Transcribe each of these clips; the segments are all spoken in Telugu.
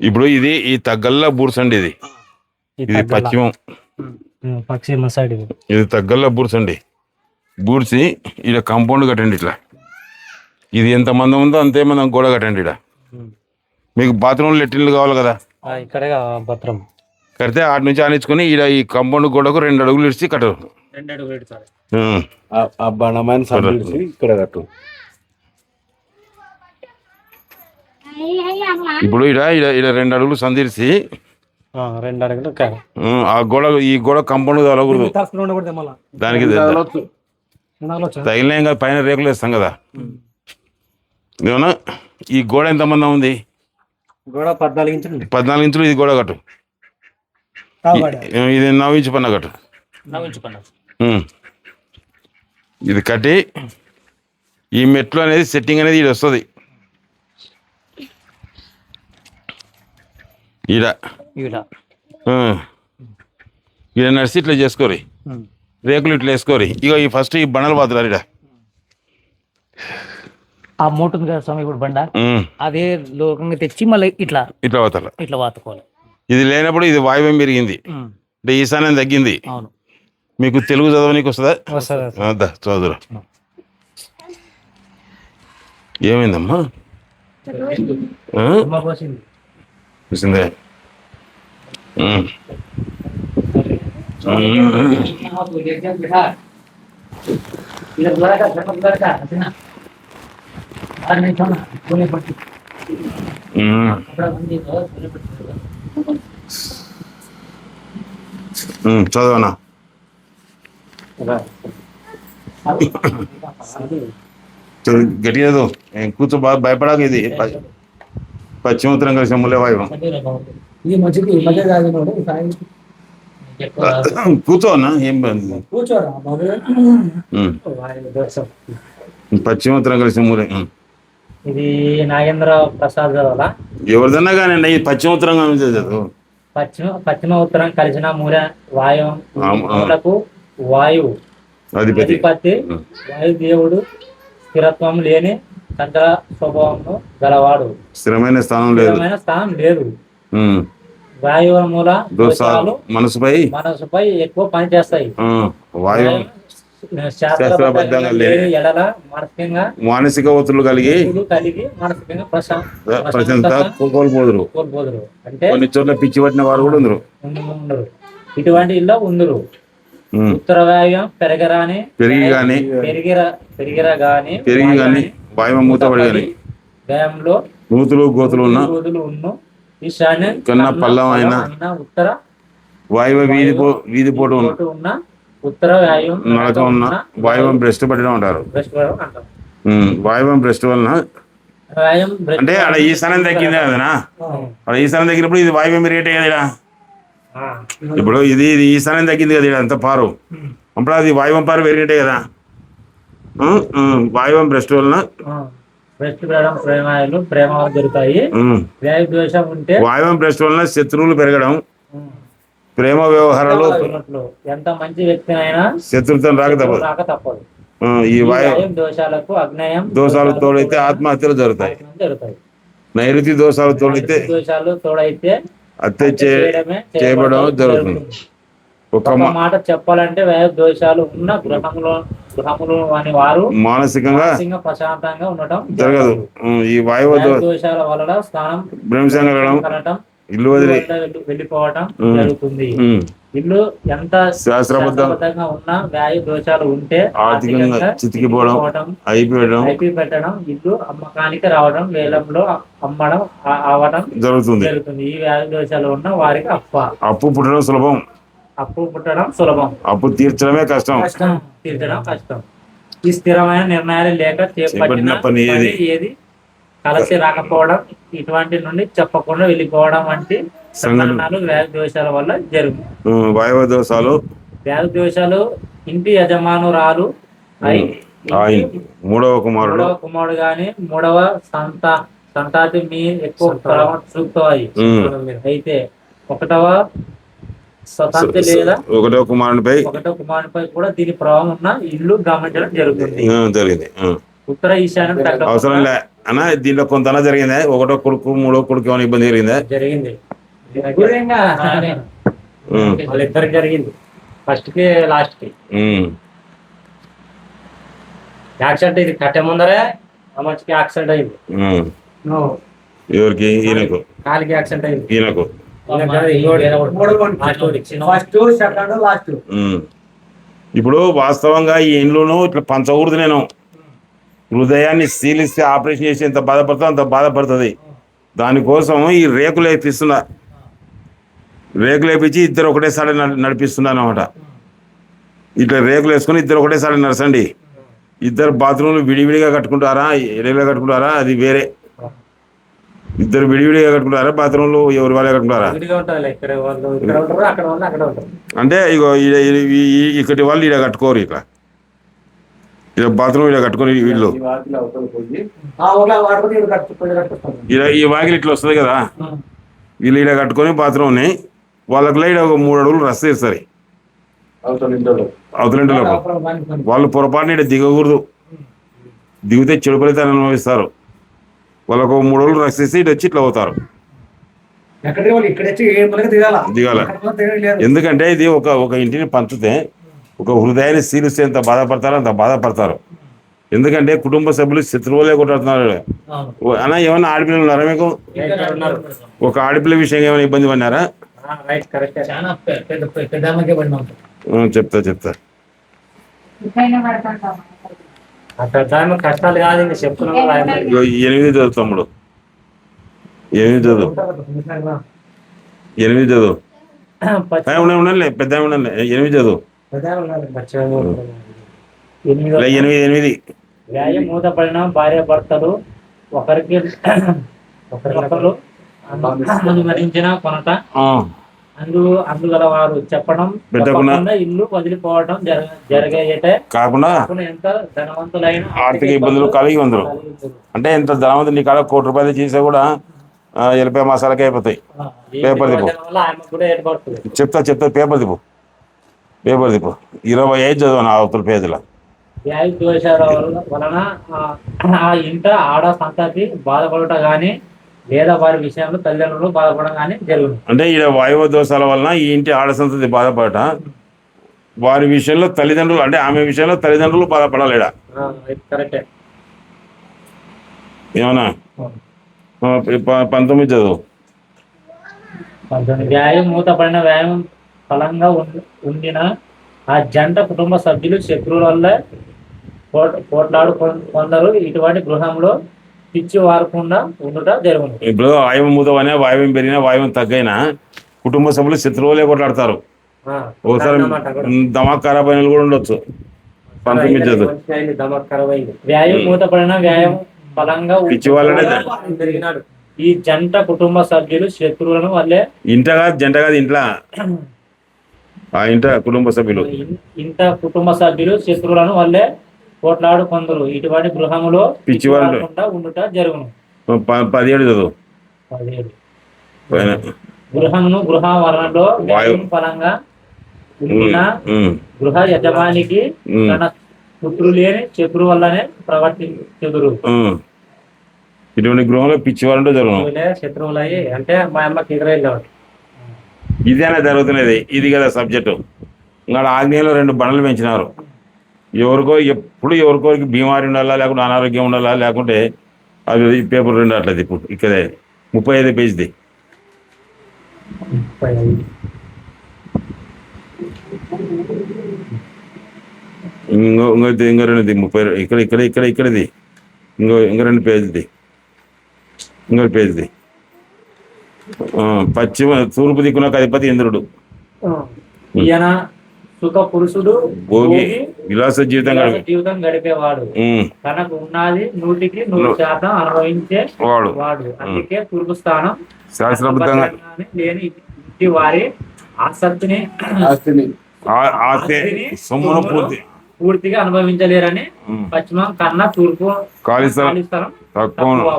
ఇప్పుడు ఇది ఈ తగ్గల్ల బూర్స్ అండి. ఇది పశ్చిమం, పశ్చిమ సైడ్. ఇది తగ్గల్ల బూర్స్ అండి. బూడ్సి ఇక్కడ కాంపౌండ్ కట్టండి. ఇట్లా ఇది ఎంత మందం ఉందో అంతే మందం గోడ కట్టండి. ఇక్కడ మీకు బాత్రూమ్ లెట్రిన్లు కావాలి కదా, ఇక్కడే భద్రం కడితే ఆటి నుంచి ఆనించుకొని ఇక్కడ ఈ కాంపౌండ్ గోడకు 2 అడుగులు ఇచ్చి కట్టరు. 2 అడుగులు ఇక్కడ కట్టు. ఇప్పుడు ఇక్కడ 2 అడుగులు సందిరిసి 2 అడుగులు ఆ గోడ, ఈ గోడ కాంపౌండ్ తగలకూడదు. దానికి తగిలిన ఇంకా పైన రేకులు వేస్తాం కదా. ఏమన్నా ఈ గోడ ఎంత మందం ఉంది? గోడ 14 ఇంచులు. 14 ఇంచులు ఇది గోడ కట్టు. ఇది 9 ఇంచు పన్న కట్టు. ఇది కట్టి ఈ మెట్లు అనేది సెట్టింగ్ అనేది ఇది వస్తుంది. ఈడ నడిచి ఇట్లా చేసుకోరి, రేకులు ఇట్లా వేసుకోరి. ఇక ఈ ఫస్ట్ ఈ బండలు పాతురారు. ఇడ ఆ మూట ఉంది కదా స్వామి, ఇప్పుడు బండ అదే లోకంగా తెచ్చి మళ్ళీ ఇట్లా పోతారు. ఇట్లా వాతుకోవాలి. ఇది లేనప్పుడు ఇది వాయువ్యం పెరిగింది అంటే ఈశాన్యం తగ్గింది. అవును. మీకు తెలుగు చదవనీకి వస్తుందా? చదువురా. ఏమైందమ్మా? చూసిందే. చదవనా? గట్టిగా కూర్చో, బాగా భయపడాక. ఇది పశ్చిమ ఉత్తరం కలిసి మూలవాయువు. కూర్చోనా, ఏం పశ్చిమ ఉత్తరం కలిసి మూల. ఇది నాగేంద్ర ప్రసాద్ చదవాలా? ఎవరిదన్నా కానీ పశ్చిమ ఉత్తరం చదువు. పశ్చిమ ఉత్తరం కలిసిన మూల వాయువులకు వాయువు అధిపతి. వాయుదేవుడు స్థిరత్వం లేని చంచల స్వభావం గలవాడు. స్థిరమైన స్థానం లేదు. వాయువు మూల దోషాలు మనసుపై ఎక్కువ పనిచేస్తాయి. వాయువు శాస్త్రబద్ధంగా ఎడల మానసిక ఒత్తిళ్లు కలిగి మానసికంగా ప్రశాంతత కోల్పోదురు. అంటే కొన్ని చోట్ల పిచ్చి పట్టిన వారు కూడా ఉండరు. ఇటువంటి ఇల్లు ఉందరు. ఉత్తర వాయువ్యం పెరిగి గాని వాయువు మూతపడి గాని వ్యయంలో నూతులు గోతులు ఉన్న ఈశాన్యం కన్నా పల్లం అయిన ఉత్తర వాయువు వీధి పోటు ఉన్న ఉత్తర వాయువు నడక ఉన్న వాయువం భ్రష్టు పట్టడం అంటారు. వాయువం భ్రష్టు వలన అంటే అక్కడ ఈశాన్యం తగ్గింది కదనా. అక్కడ ఈశాన్యం తగ్గినప్పుడు ఇది వాయువం రేటే కదా. ఇప్పుడు ఇది ఈశాన్యం తగ్గింది కదా, అంత పారు. అప్పుడు అది వాయువం పారు పెరిగినట్టే కదా. వాయువం భ్రష్టు వలన ప్రేమ జరుగుతాయి. వాయువం భ్రష్టు వలన శత్రువులు పెరగడం, ప్రేమ వ్యవహారాలు. ఎంత మంచి వ్యక్తి అయినా శత్రుత్వం రాక తప్పదు. ఈ వాయు దోషాలు తోడైతే ఆత్మహత్యలు జరుగుతాయి. నైరుతి దోషాలు తోడైతే హత్య చేయబడడం జరుగుతుంది. ఒక మాట చెప్పాలంటే వాయు దోషాలు ఉన్న గృహములు అని వారు మానసికంగా ప్రశాంతంగా ఉండటం జరగదు. ఈ వాయువు దోషాల వలన స్థానం భ్రంశం ఇల్లు వదిలి వెళ్ళిపోవటం జరుగుతుంది. ఇల్లు ఎంత శాస్త్రబద్ధంగా ఉన్నా వాయు దోషాలు ఉంటే ఆర్థికంగా చితికిపోవడం, పెట్టడం, ఇల్లు అమ్మకానికి రావడం, వేలంలో అమ్మడం అవడం జరుగుతుంది. ఈ వాయు దోషాలు ఉన్న వారికి అప్పు పుట్టడం సులభం, అప్పు తీర్చడమే కష్టం. ఈ స్థిరమైన నిర్ణయాలు లేక చేపట్టిన పని ఏది కలిసి రాకపోవడం, ఇటువంటి నుండి చెప్పకుండా వెళ్ళిపోవడం వంటి సంఘటనలు వ్యాధి దోషాల వల్ల జరుగుతాయి. వాయువు దోషాలు ఇంటి యజమానురాలు మూడవ కుమారుడు గాని మూడవ సంతాతి మీ ఎక్కువ చూపుతాయి. అయితే ఒకటవ స్వతంత్ర లేదా ఒకటో కుమారునిపై కూడా దీని ప్రభావం ఉన్న ఇల్లు గమనించడం జరిగింది. ఉత్తర ఈశాన్యం అవసరం లే, అన్న దీంట్లో కొంత జరిగిందా? ఒకటో కొడుకు మూడో కొడుకు ఏమైనా ఇబ్బంది జరిగిందా? జరిగింది వాళ్ళిద్దరికి జరిగింది, ఫస్ట్ కి లాస్ట్ కి యాక్సిడెంట్. ఇది కట్టే ముందరే మంచికి యాక్సిడెంట్ అయింది. ఎవరికి? ఈయనకు కాలికి యాక్సిడెంట్ అయింది. ఈయనకు ఇప్పుడు వాస్తవంగా ఈ ఇండ్లను ఇట్లా పంచకూడదు. నేను హృదయాన్ని శీలిస్తే ఆపరేషన్ చేసి ఎంత బాధపడుతుందో అంత బాధపడుతుంది. దానికోసం ఈ రేకులు వేపిస్తున్నా, రేకులు వేపించి ఇద్దరు ఒకటేసారి నడిపిస్తున్నాను అనమాట. ఇట్లా రేకులు వేసుకొని ఇద్దరు ఒకటేసారి నడచండి. ఇద్దరు బాత్రూమ్లు విడివిడిగా కట్టుకుంటారా, ఎడగా కట్టుకుంటారా, అది వేరే. ఇద్దరు విడివిడిగా కట్టుకుంటారా, బాత్రూమ్లు ఎవరి వాళ్ళే కట్టుకుంటారా? అంటే ఇగో ఇక్కడి వాళ్ళు ఇక్కడ కట్టుకోరు. ఇట్లా ఇలా బాత్రూమ్ ఇలా కట్టుకొని వీళ్ళు ఈ వాకిలి ఇట్లా వస్తుంది కదా, వీళ్ళు ఇలా కట్టుకొని బాత్రూమ్ని వాళ్ళకి ఇక్కడ ఒక 3 అడుగులు రస్త ఇస్తారు అవతలింటిలోకి. వాళ్ళు పొరపాటున ఇక్కడ దిగకూడదు, దిగితే చెడు ఫలితాన్ని అనుభవిస్తారు. వాళ్ళకు 3 అడుగులు రస్తేసి ఇటు వచ్చి ఇట్లా అవుతారు, దిగాల. ఎందుకంటే ఇది ఒక ఇంటిని పంచితే ఒక హృదయాన్ని శీలిస్తే ఎంత బాధపడతారో అంత బాధపడతారు. ఎందుకంటే కుటుంబ సభ్యులు శత్రువులే కొట్లాడుతున్నారు. అన్న ఏమన్నా ఆడపిల్లలు ఉన్నారా మీకు? ఒక ఆడపిల్ల విషయం ఏమైనా ఇబ్బంది పడినారా? చెప్తా కష్టాలు కాదు, 8 చదువు తమ్ముడు, 8 చదువు, 8 చదువు. ఉండాలి పెద్ద ఉండాలి, 8 చదువు, 8. వ్యాయం మూతపడిన భార్య భర్తలు ఒకరికొకరు అనుమతించిన కొనట అందుగల వారు చెప్పడం ఇల్లు వదిలిపోవడం జరిగేటే కాకుండా ఎంత ధనవంతులైన ఆర్థిక ఇబ్బందులు కలిగి ఉందరు. అంటే ఎంత ధనవంతులు నీ కాడ 1 కోటి రూపాయలు చేసా కూడా ఎల్లిపాయ మసాలాకి అయిపోతాయి. పేపర్ దిప్పు చెప్తా పేపర్ దిప్పు 25 చదువు అవతల పేజీలో. వ్యాధి దోషాల వలన ఆ ఇంట ఆడ సంతతి బాధపడట గాని లేదా వారి విషయంలో తల్లిదండ్రులు బాధపడడం కానీ జరుగుతుంది. అంటే ఈ వాయువ దోషాల వలన ఈ ఇంటి ఆడ సంతతి బాధపడట, వారి విషయంలో తల్లిదండ్రులు అంటే ఆమె విషయంలో తల్లిదండ్రులు బాధపడలేడా? కరెక్టే. ఏమన్నా 19 చదువు. వ్యాయం మూతపడిన వ్యాయం ఫలంగా ఉండిన ఆ జంట కుటుంబ సభ్యులు శత్రువుల వల్ల పోట్లాడు కొందరు ఇటువంటి గృహంలో పిచ్చి వారకుండా ఉండుట జరుగును. ఇప్పుడు వాయువు మూతమైనా వాయువ్యం పెరిగినా వాయువ్యం తగ్గైనా కుటుంబ సభ్యులు శత్రువులే కొట్లాడతారు. ఒకసారి దమాక్ ఖరాబ్ అయిన కూడా ఉండొచ్చు. 19 చదువు. వ్యాయం మూతపడిన వ్యాయం ఫలంగా పిచ్చి వాళ్ళనే పెరిగినాడు. ఈ జంట కుటుంబ సభ్యులు శత్రువులను వల్లే ఇంట కాదు జంట కాదు ఇంట్లో ఆ ఇంట కుటుంబ సభ్యులు కుటుంబ సభ్యులు శత్రువులను వల్లే పోట్లాడు కొందరు ఇటువంటి గృహములో పిచ్చి వాళ్ళు ఉండుట జరుగును. 17 చదువు. గృహమును గృహ వర్ణంలో ఫలంగా ఉండిన గృహ యజమానికి తన పుత్రులు లేని శత్రు వల్లనే ప్రవర్తించుదురు. ఇటువంటి గృహంలో పిచ్చి వాళ్ళంటే జరుగును. శత్రువులు అయ్యి అంటే మా అమ్మకి ఎదురెళ్ళేవాడు. ఇదేనా జరుగుతున్నది? ఇది కదా సబ్జెక్టు. ఇంకా ఆగ్నేయంలో 2 బండలు పెంచినారు. ఎవరికోరికి బీమారి ఉండాలా, లేకుంటే అనారోగ్యం ఉండాలా, లేకుంటే అది పేపర్ 2 అట్లది. ఇప్పుడు ఇక్కడే 35 పేజీది. ఇంకో 2 ఇక్కడది ఇంకో 2 పేజీది. ఇంకో పేజీది. తూర్పు దిక్కునకు అధిపతి ఇంద్రుడు. ఈయన సుఖ పురుషుడు, భోగి విలాస జీవితం గడిపేవాడు. తనకు ఉన్నది 100% అనుభవించే వాడు. అందుకే తూర్పు స్థానం శాస్త్రబద్ధంగా లేని ఇంటి వారి ఆసక్తిని సొమ్మును పూర్తిగా అనుభవించలేరని పశ్చిమం కన్నా తూర్పు ఖాళీ స్థలం తక్కువ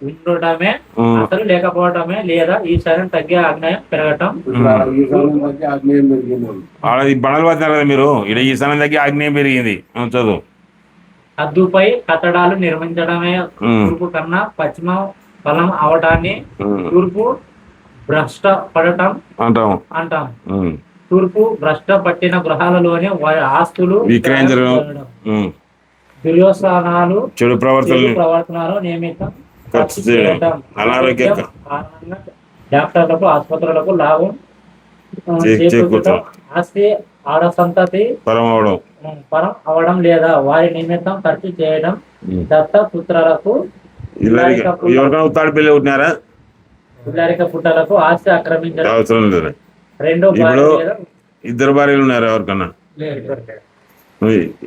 ఉండటమే అసలు లేకపోవటమే లేదా ఈ శరీరం తగ్గే ఆగ్నేయం పెరగటం. బండలు పడుతున్నారు కదా మీరు, ఇక్కడ ఈ స్థలం తగ్గి ఆగ్నేయం పెరిగింది. చదువు హద్దుపై కట్టడాలు నిర్మించడమే తూర్పు కన్నా పశ్చిమ బలం అవడాన్ని తూర్పు భ్రష్ట పడటం అంటాం. తూర్పు భ్రష్ట పట్టిన గృహాలలోని వారి ఆస్తులు విక్రయించడం, దుర్యోసనాలు, చెడు ప్రవర్తనలు నియమితం ఖర్చు చేయటం, అనారోగ్య కారణంగా డాక్టర్లకు ఆసుపత్రులకు లాభం చేకూర్చడం, ఆస్తి ఆడ సంతతి పరం అవడం లేదా వారి నిమిత్తం ఖర్చు చేయడం, దత్త పుత్రులకు పిల్లరిక పుట్టలకు ఆస్తి ఆక్రమించడం, అవసరం లేదు. ఇద్దరు భార్యలు ఉన్నారు ఎవరికన్నా,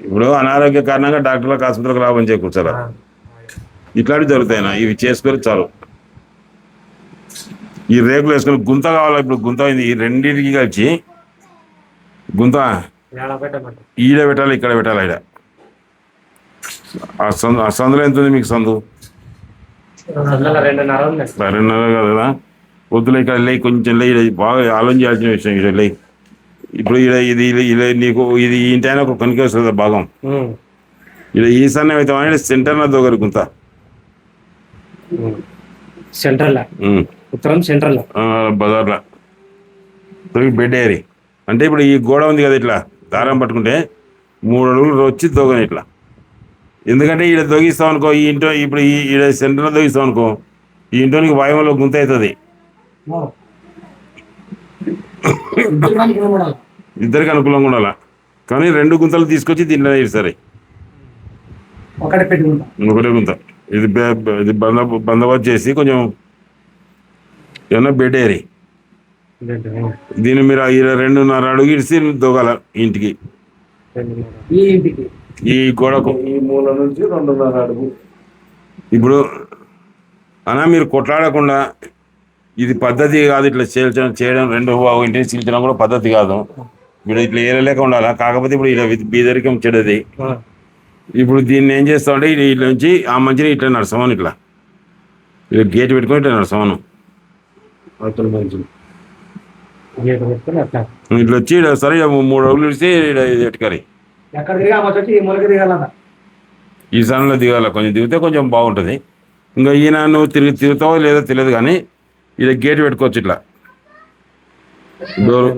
ఇప్పుడు అనారోగ్య కారణంగా డాక్టర్లకు ఆసుపత్రికి లాభం చేకూర్చారా, ఇట్లాంటివి జరుగుతాయినా ఇవి చేసుకొని చాలు. ఈ రేకులు వేసుకొని గుంత కావాలి, ఇప్పుడు గుంత అయింది, ఈ రెండింటికి కలిసి గుంత ఈడ పెట్టాలి, ఇక్కడ పెట్టాలి. ఈడ ఆ సందులో ఎంత ఉంది మీకు? సందు 2.5 కదా. వద్దులే, ఇక్కడ వెళ్ళి కొంచెం బాగా ఆలోచించాల్సిన విషయం. ఇక్కడ వెళ్ళి ఇప్పుడు ఇది నీకు ఇది ఇంటైనా ఒక కొనికి వస్తుంది భాగం. ఇక్కడ ఈశాన్యం అయితే అనేది సెంటర్ నా దొగరు గుంత, సెంట్రల్ ఉత్తరం సెంట్రల్ బజార్లో బెడ్ ఏరి. అంటే ఇప్పుడు ఈ గోడ ఉంది కదా, ఇట్లా దారం పట్టుకుంటే 3 అడుగులు వచ్చి దొగని ఇట్లా. ఎందుకంటే ఈడ దొగిస్తాం అనుకో, ఈ ఇంట్లో ఇప్పుడు ఈడ సెంటర్లో దొగిస్తాం అనుకో, ఈ ఇంట్లోనికి వాయువులో గుంత అవుతుంది. ఇద్దరికి అనుకూలంగా ఉండాలి. కానీ 2 గుంతలు తీసుకొచ్చి దీంట్లో సరే ఒకటే గుంత. ఇది బందోబస్తు చేసి కొంచెం ఏమన్నా బెడ్ ఏరి దీన్ని మీరు 2.5 అడుగు ఇడిసి దొగాల ఇంటికి, ఈ గోడకు ఈ మూల నుంచి 2.5 అడుగు. ఇప్పుడు అన్నా మీరు కొట్లాడకుండా, ఇది పద్ధతి కాదు, ఇట్లా చేయడం 2 ఇంటిని చీల్చడం కూడా పద్ధతి కాదు. ఇప్పుడు ఇట్లా ఏరలేక ఉండాలా. కాకపోతే ఇప్పుడు ఇలా బీదరికం చెడది. ఇప్పుడు దీన్ని ఏం చేస్తామంటే ఇట్లా నుంచి ఆ మంచిని ఇట్లా నడసమని, ఇట్లా గేట్ పెట్టుకొని ఇట్లా నడసమను. ఇట్లా వచ్చి సరే 3 అడుగులు ఇడిచి ఎట్టుకరి ఈ స్థానంలో దిగాల. కొంచెం దిగితే కొంచెం బాగుంటుంది. ఇంకా ఈయన నువ్వు తిరుగుతావో లేదో తెలియదు, కానీ ఇలా గేట్ పెట్టుకోవచ్చు. ఇట్లా డోరు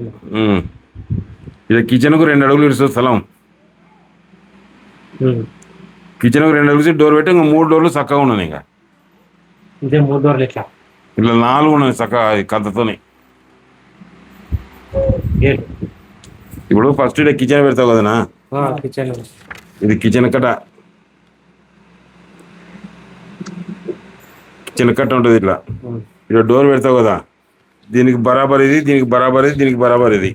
ఇలా కిచెన్కు 2 అడుగులు ఇడుస్తుంది స్థలం. కిచెన్కు 2 అడుగులు డోర్ పెట్టి ఇంకా 3 డోర్లు చక్కగా ఉన్నాయి. ఇంకా 3 డోర్లు ఇట్లా 4 ఉన్నాయి చక్కగా కంతతోని. ఇప్పుడు ఫస్ట్ ఇక్కడ కిచెన్ పెడతావు కదనా, ఇది కిచెన్ కట్ట. కిచెన్ కట్ట ఉంటుంది ఇట్లా. ఇక్కడ డోర్ పెడతావు కదా, దీనికి బరాబర్ ఇది, దీనికి బరాబర్ ఇది, దీనికి బరాబర్ ఇది.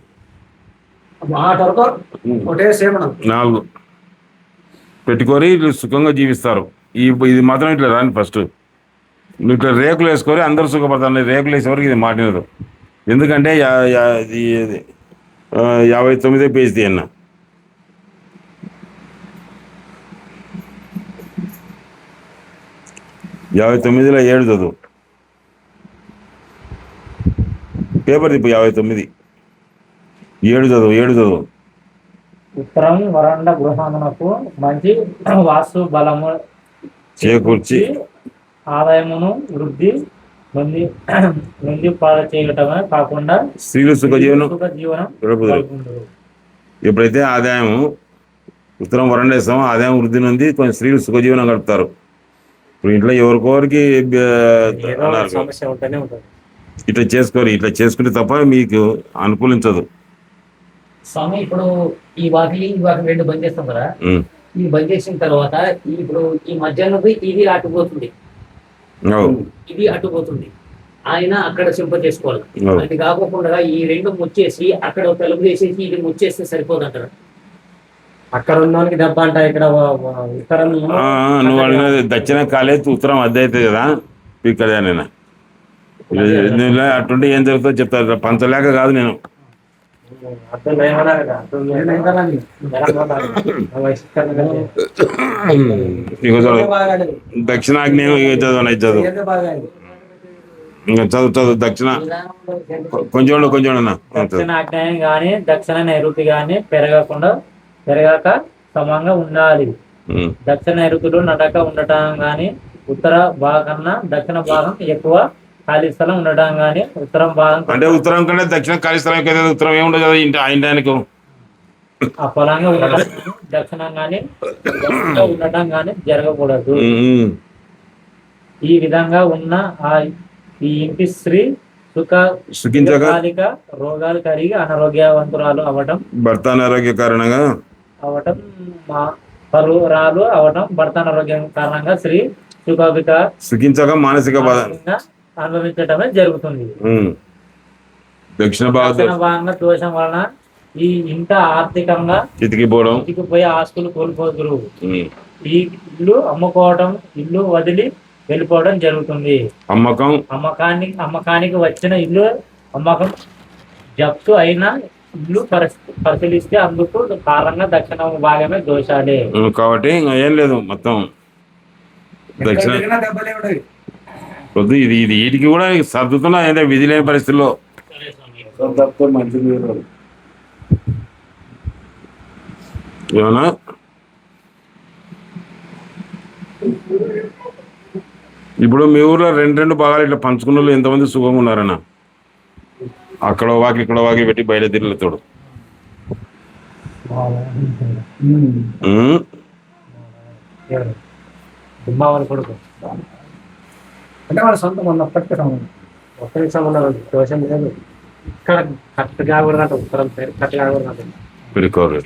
4 పెట్టుకొని ఇట్లా సుఖంగా జీవిస్తారు. ఇది మాత్రం ఇట్లా రాని. ఫస్ట్ నువ్వు ఇట్లా రేకులు వేసుకొని అందరూ సుఖపడతారు. రేకులు వేసేవరకు ఇది మాటినదు. ఎందుకంటే 59 పేజీ అన్న. యాభై 59లో 7 చదువు. పేపర్ తిప్పు 59 7 చదువు. ఉత్తరం వరండ గృహమునకు మంచి వాస్తు బలము చేకూర్చి ఆదాయమును వృద్ధి నుండి చేయటమే కాకుండా స్త్రీలు సుఖ జీవనం. ఎప్పుడైతే ఆదాయం ఉత్తరం వరండేస్తాం, ఆదాయం వృద్ధి నుండి కొంచెం స్త్రీలు సుఖజీవనం గడుపుతారు. ఇప్పుడు ఇంట్లో ఎవరికొరికి ఇట్లా చేసుకోరు. ఇట్లా చేసుకుంటే తప్ప మీకు అనుకూలించదు. స్వామి ఇప్పుడు ఈ వాకిలి 2 బంద్ చేస్తాం కదా, ఈ బంద్ చేసిన తర్వాత ఇప్పుడు ఈ మధ్యాహ్నం ఇది అటుపోతుంది, ఇది అటుపోతుంది. ఆయన అక్కడ సింప చేసుకోవాలి. అది కాకుండా ఈ 2 ముచ్చేసి అక్కడ తలుపు వేసేసి ఇది ముచ్చేస్తే సరిపోదు అంటారు. అక్కడ ఉన్న వాళ్ళకి దెబ్బ అంట, ఇక్కడ ఉత్తరం నువ్వు అడిగినది దక్షిణ కాలేదు, ఉత్తరం అద్దె అవుతుంది కదా. ఇక్కడ నేను అటుంటే ఏం జరుగుతుందో చెప్తారు. పంచలేక కాదు నేను. దక్షిణాగ్నేయం చదువు ఇంకా చదువు దక్షిణ కొంచెం దక్షిణాగ్నేయం గాని దక్షిణ నైరుతి గాని పెరగక సమంగా ఉండాలి. దక్షిణ నైరుతిలో నడక ఉండటం గాని, ఉత్తర భాగం దక్షిణ భాగం ఎక్కువ ఖాళీ స్థలం ఉండటం గాని, ఉత్తరం భాగం అంటే ఉత్తరం కంటే దక్షిణ ఖాళీ స్థలం కదా, ఉత్తరం ఏముండదు కదా ఇంటి ఆయనకు. అపలంగా ఉండటం గాని, దక్షిణం గాని ఉండటం గాని జరగకూడదు. ఈ విధంగా ఉన్న ఈ ఇంటి స్త్రీ సుఖించక రోగాలు కలిగి అనారోగ్యవంతురాలు అవటం, భర్త అనారోగ్య కారణంగా అవటం, పరురాలు అవటం, భర్త అనారోగ్యం కారణంగా స్త్రీ సుఖించక మానసిక బాధ అనుభవించటమే జరుగుతుంది. దక్షిణ భాగంగా దోషం వలన ఈ ఇంట ఆర్థికంగా చితికిపోయే ఆస్తులు కోల్పోతురు. ఈ ఇల్లు అమ్ముకోవటం, ఇల్లు వదిలి వెళ్ళిపోవడం జరుగుతుంది. అమ్మకానికి వచ్చిన ఇల్లు అమ్మకం జప్తు అయిన ఇల్లు పరిశీలిస్తే అందుకు కారణంగా దక్షిణ భాగమే దోషాలే. కాబట్టి ఏం లేదు మొత్తం దక్షిణ ఇది ఇది వీటికి కూడా సర్దుతున్నా ఏదో విధి లేని పరిస్థితుల్లో ఏమన్నా ఇప్పుడు మీ ఊర్లో రెండు భాగాలు ఇట్లా పంచుకున్న వాళ్ళు ఎంతమంది సుఖంగా ఉన్నారన్న? అక్కడ వాకి ఇక్కడ వాకి పెట్టి బయలుదేరులతోడు అంటే వాళ్ళ సొంతం ఉన్నప్పటికీ ఒక్కరి సంబంధం దోషం లేదు. ఇక్కడ కరెక్ట్ కాకూడదు, ఉత్తరం కరెక్ట్ కాకూడదు.